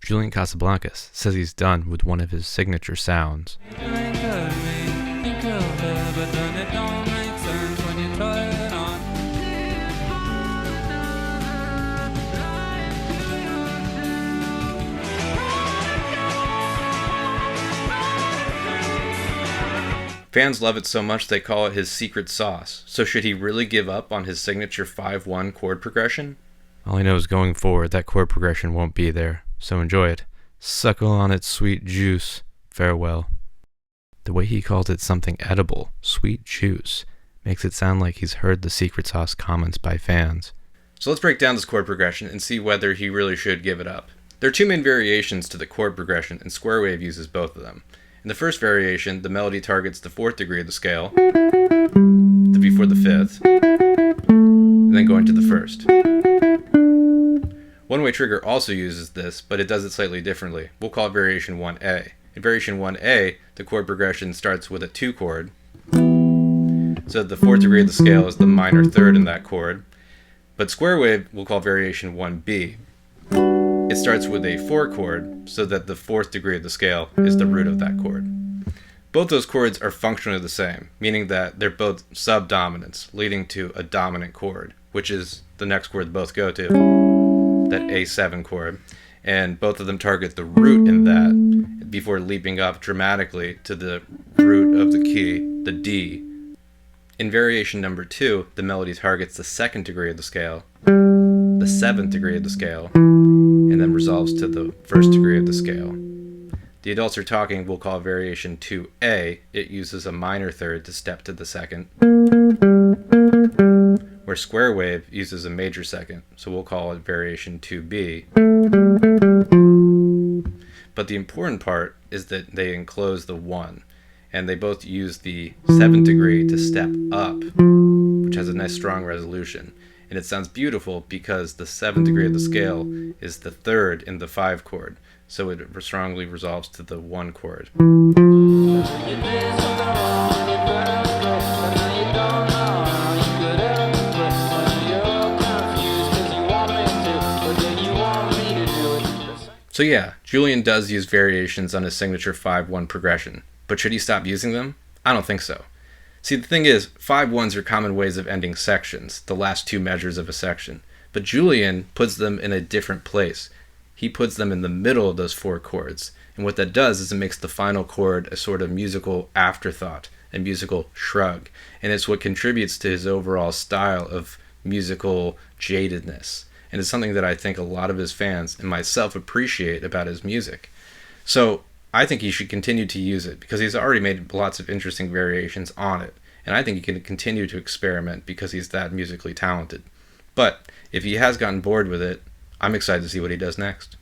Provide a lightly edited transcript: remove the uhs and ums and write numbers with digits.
Julian Casablancas says he's done with one of his signature sounds. Fans love it so much they call it his secret sauce. So should he really give up on his signature 5-1 chord progression? All I know is going forward, that chord progression won't be there. So enjoy it. Suckle on its sweet juice. Farewell. The way he calls it something edible, sweet juice, makes it sound like he's heard the secret sauce comments by fans. So let's break down this chord progression and see whether he really should give it up. There are two main variations to the chord progression, and Square Wave uses both of them. In the first variation, the melody targets the 4th degree of the scale, before the 5th, and then going to the 1st. One-way trigger also uses this, but it does it slightly differently. We'll call it variation 1A. In variation 1A, the chord progression starts with a 2 chord, so the 4th degree of the scale is the minor 3rd in that chord. But Square Wave we'll call variation 1B. It starts with a 4 chord, so that the 4th degree of the scale is the root of that chord. Both those chords are functionally the same, meaning that they're both subdominants, leading to a dominant chord, which is the next chord they both go to, that A7 chord. And both of them target the root in that before leaping up dramatically to the root of the key, the D. In variation number 2, the melody targets the 2nd degree of the scale, the 7th degree of the scale, and then resolves to the 1st degree of the scale. The adults are talking we'll call variation 2A. It uses a minor 3rd to step to the 2nd, where Square Wave uses a major 2nd, so we'll call it variation 2B. But the important part is that they enclose the 1, and they both use the 7th degree to step up, which has a nice strong resolution. And it sounds beautiful because the 7th degree of the scale is the 3rd in the 5 chord, so it strongly resolves to the 1 chord. So yeah, Julian does use variations on his signature 5-1 progression, but should he stop using them? I don't think so. See, the thing is, 5-1s are common ways of ending sections, the last 2 measures of a section, but Julian puts them in a different place. He puts them in the middle of those 4 chords, and what that does is it makes the final chord a sort of musical afterthought, a musical shrug, and it's what contributes to his overall style of musical jadedness, and it's something that I think a lot of his fans and myself appreciate about his music. So I think he should continue to use it because he's already made lots of interesting variations on it, and I think he can continue to experiment because he's that musically talented. But if he has gotten bored with it, I'm excited to see what he does next.